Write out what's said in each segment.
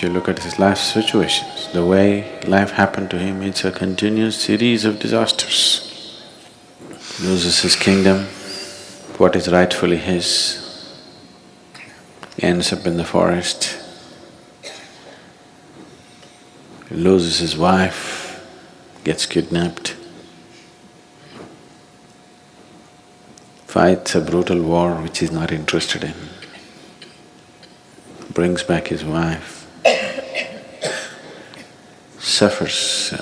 if you look at his life situations, the way life happened to him, it's a continuous series of disasters. Loses his kingdom, what is rightfully his, ends up in the forest, loses his wife, gets kidnapped, fights a brutal war which he's not interested in, brings back his wife, suffers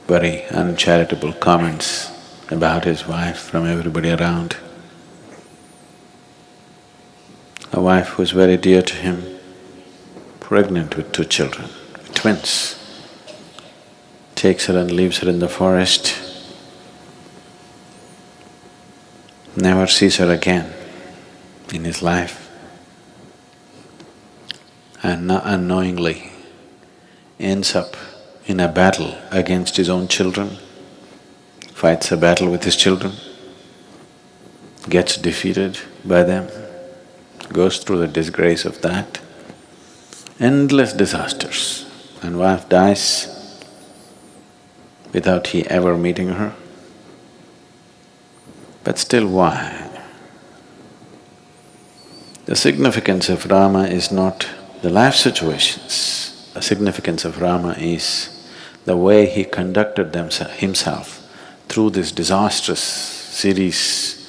very uncharitable comments about his wife from everybody around. A wife who is very dear to him, pregnant with 2 children, twins, takes her and leaves her in the forest, never sees her again in his life, and unknowingly ends up in a battle against his own children, fights a battle with his children, gets defeated by them, goes through the disgrace of that, endless disasters, and wife dies without he ever meeting her. But still, why? The significance of Rama is not the life situations. The significance of Rama is the way he conducted himself through this disastrous series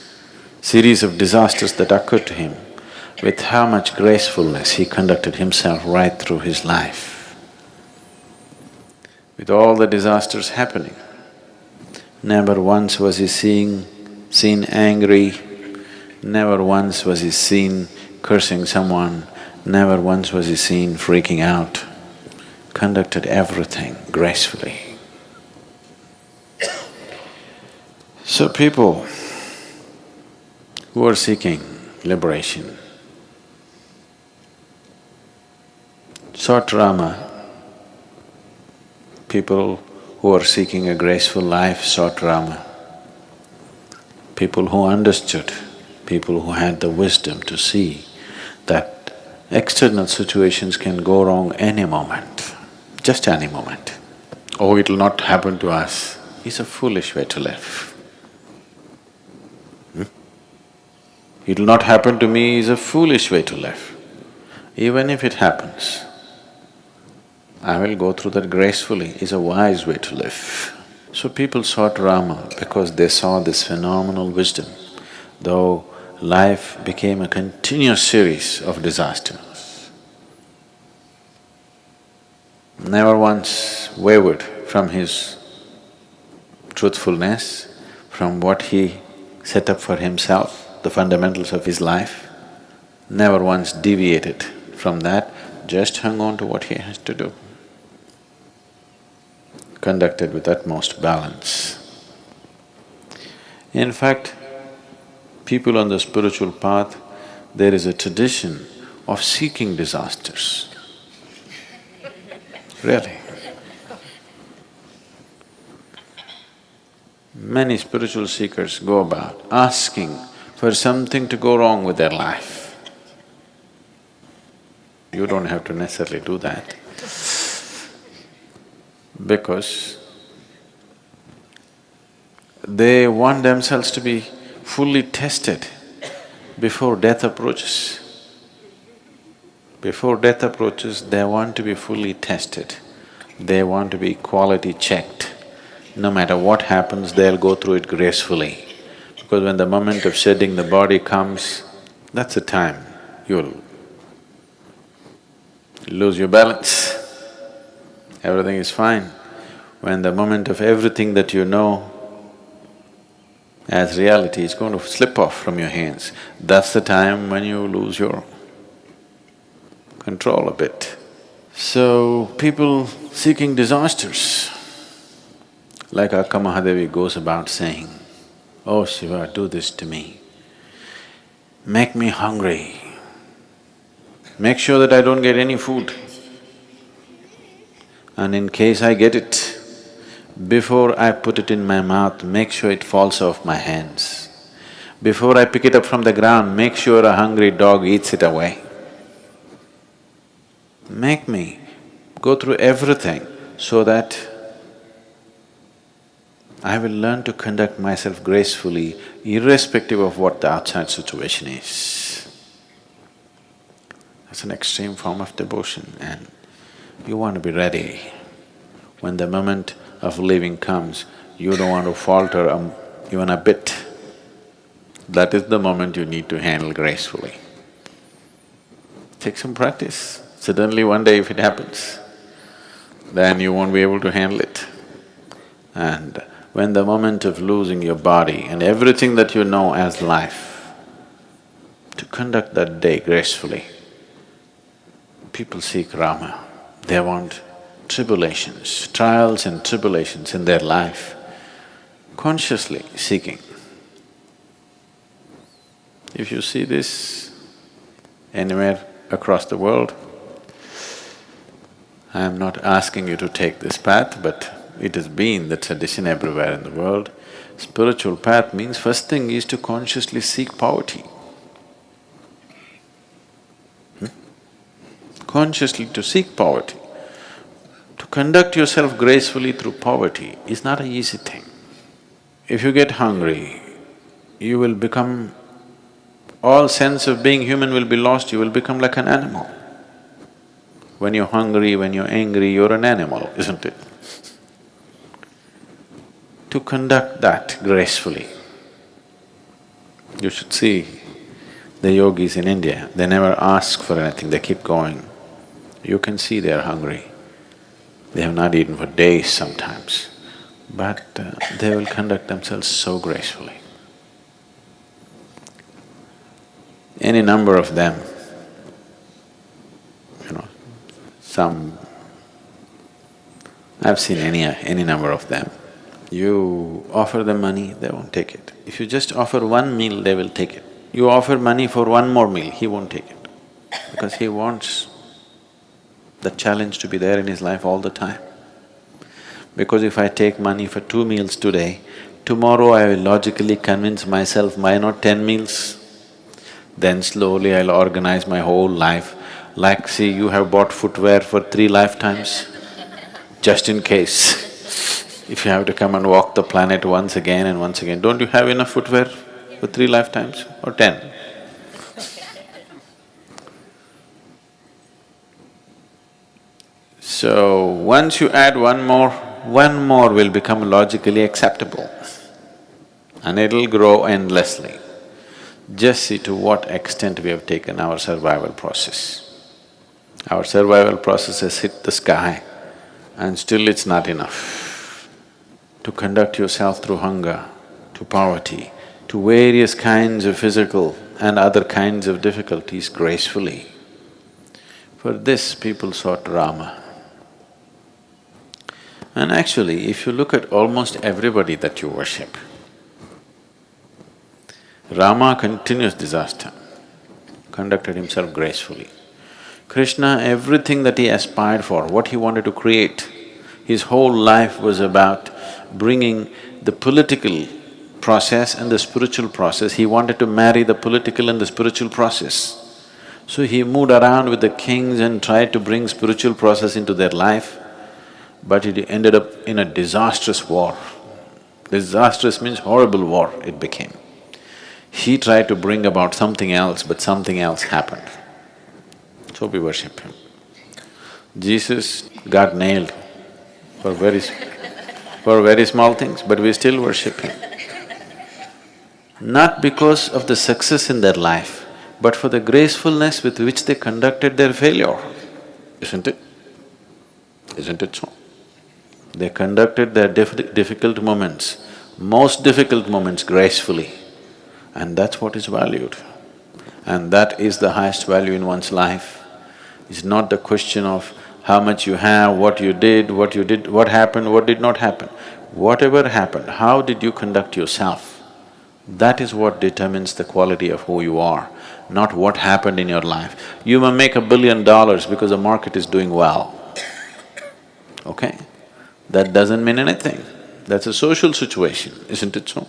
of disasters that occurred to him, with how much gracefulness he conducted himself right through his life. With all the disasters happening, never once was he seen angry, never once was he seen cursing someone, never once was he seen freaking out, conducted everything gracefully. So people who are seeking liberation sought Rama. People who are seeking a graceful life sought Rama. People who understood, people who had the wisdom to see that external situations can go wrong any moment, just any moment. Oh, it'll not happen to us, is a foolish way to live. It'll not happen to me is a foolish way to live. Even if it happens, I will go through that gracefully is a wise way to live. So people sought Rama because they saw this phenomenal wisdom, though life became a continuous series of disasters. Never once wavered from his truthfulness, from what he set up for himself, the fundamentals of his life, never once deviated from that, just hung on to what he has to do, conducted with utmost balance. In fact, people on the spiritual path, there is a tradition of seeking disasters. Really. Many spiritual seekers go about asking for something to go wrong with their life. You don't have to necessarily do that, because they want themselves to be fully tested before death approaches. Before death approaches, they want to be fully tested. They want to be quality checked. No matter what happens, they'll go through it gracefully. Because when the moment of shedding the body comes, that's the time you'll lose your balance. Everything is fine. When the moment of everything that you know as reality is going to slip off from your hands, that's the time when you lose your control a bit. So, people seeking disasters, like Akka Mahadevi goes about saying, "Oh Shiva, do this to me, make me hungry, make sure that I don't get any food. And in case I get it, before I put it in my mouth, make sure it falls off my hands. Before I pick it up from the ground, make sure a hungry dog eats it away." make me go through everything so that I will learn to conduct myself gracefully irrespective of what the outside situation is. That's an extreme form of devotion, and you want to be ready. When the moment of leaving comes, you don't want to falter even a bit. That is the moment you need to handle gracefully. Take some practice. Suddenly one day if it happens, then you won't be able to handle it. And when the moment of losing your body and everything that you know as life, to conduct that day gracefully, people seek Rama. They want tribulations, trials and tribulations in their life, consciously seeking. If you see this anywhere across the world, I am not asking you to take this path, but it has been the tradition everywhere in the world. Spiritual path means first thing is to consciously seek poverty. Consciously to seek poverty. To conduct yourself gracefully through poverty is not an easy thing. If you get hungry, you will become… all sense of being human will be lost, you will become like an animal. When you're hungry, when you're angry, you're an animal, isn't it? To conduct that gracefully, you should see the yogis in India, they never ask for anything, they keep going. You can see they are hungry. They have not eaten for days sometimes, but they will conduct themselves so gracefully. Any number of them, I've seen any number of them. You offer them money, they won't take it. If you just offer one meal, they will take it. You offer money for one more meal, he won't take it, because he wants the challenge to be there in his life all the time. Because if I take money for 2 meals today, tomorrow I will logically convince myself, why not 10 meals? Then slowly I'll organize my whole life. Like, see, you have bought footwear for 3 lifetimes, just in case. If you have to come and walk the planet once again and once again, don't you have enough footwear for 3 lifetimes or 10? So, once you add one more will become logically acceptable and it'll grow endlessly. Just see to what extent we have taken our survival process. Our survival process has hit the sky and still it's not enough. To conduct yourself through hunger, to poverty, to various kinds of physical and other kinds of difficulties gracefully. For this people sought Rama. And actually, if you look at almost everybody that you worship, Rama continuous disaster, conducted himself gracefully. Krishna, everything that he aspired for, what he wanted to create, his whole life was about bringing the political process and the spiritual process. He wanted to marry the political and the spiritual process. So he moved around with the kings and tried to bring spiritual process into their life, but it ended up in a disastrous war. Disastrous means horrible war it became. He tried to bring about something else, but something else happened. So we worship him. Jesus got nailed for very small things, but we still worship him. Not because of the success in their life, but for the gracefulness with which they conducted their failure, isn't it? Isn't it so? They conducted their difficult moments, most difficult moments gracefully, and that's what is valued. And that is the highest value in one's life. It's not the question of how much you have, what you did, what happened, what did not happen. Whatever happened, how did you conduct yourself? That is what determines the quality of who you are, not what happened in your life. You may make $1 billion because the market is doing well, okay? That doesn't mean anything. That's a social situation, isn't it so?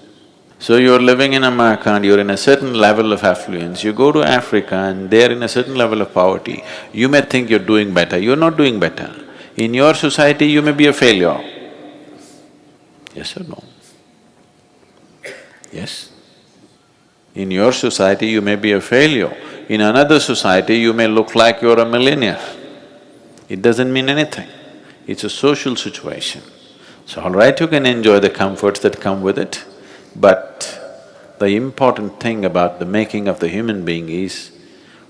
So you're living in America and you're in a certain level of affluence, you go to Africa and they're in a certain level of poverty, you may think you're doing better, you're not doing better. In your society, you may be a failure. Yes or no? Yes. In your society, you may be a failure. In another society, you may look like you're a millionaire. It doesn't mean anything. It's a social situation. So all right, you can enjoy the comforts that come with it, but the important thing about the making of the human being is,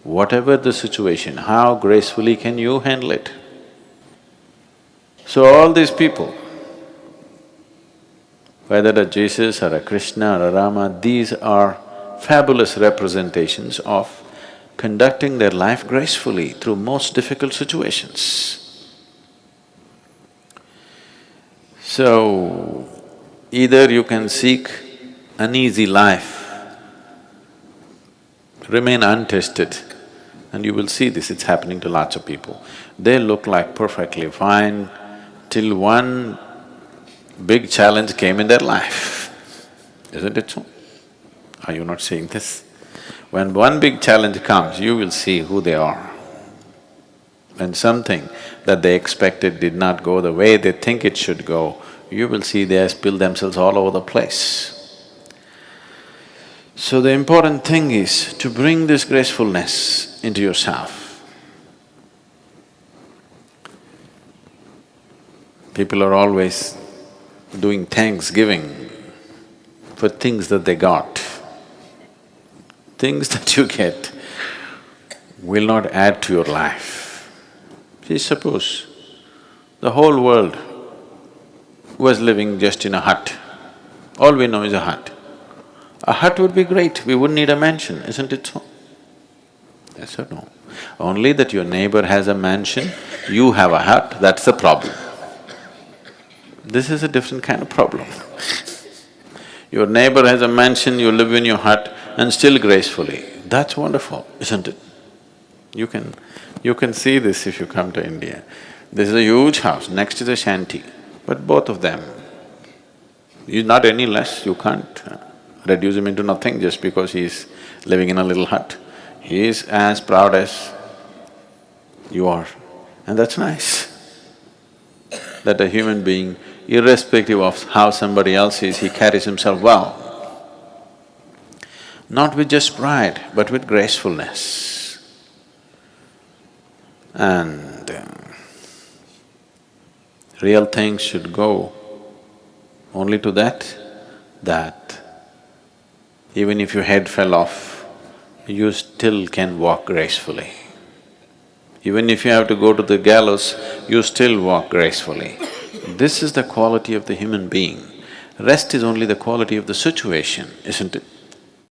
whatever the situation, how gracefully can you handle it? So all these people, whether a Jesus or a Krishna or a Rama, these are fabulous representations of conducting their life gracefully through most difficult situations. So, either you can seek an easy life, remain untested, and you will see this, it's happening to lots of people. They look like perfectly fine till one big challenge came in their life, isn't it so? Are you not seeing this? When one big challenge comes, you will see who they are. When something that they expected did not go the way they think it should go, you will see they spill themselves all over the place. So the important thing is to bring this gracefulness into yourself. People are always doing thanksgiving for things that they got. Things that you get will not add to your life. See, suppose the whole world was living just in a hut. All we know is a hut. A hut would be great, we wouldn't need a mansion, isn't it so? Yes or no? Only that your neighbor has a mansion, you have a hut, that's the problem. This is a different kind of problem. Your neighbor has a mansion, you live in your hut and still gracefully. That's wonderful, isn't it? You can see this if you come to India. This is a huge house, next is a shanty, but both of them, he's not any less, you can't reduce him into nothing just because he's living in a little hut. He is as proud as you are, and that's nice. That a human being, irrespective of how somebody else is, he carries himself well. Not with just pride, but with gracefulness. And real things should go only to that even if your head fell off, you still can walk gracefully. Even if you have to go to the gallows, you still walk gracefully. This is the quality of the human being. Rest is only the quality of the situation, isn't it?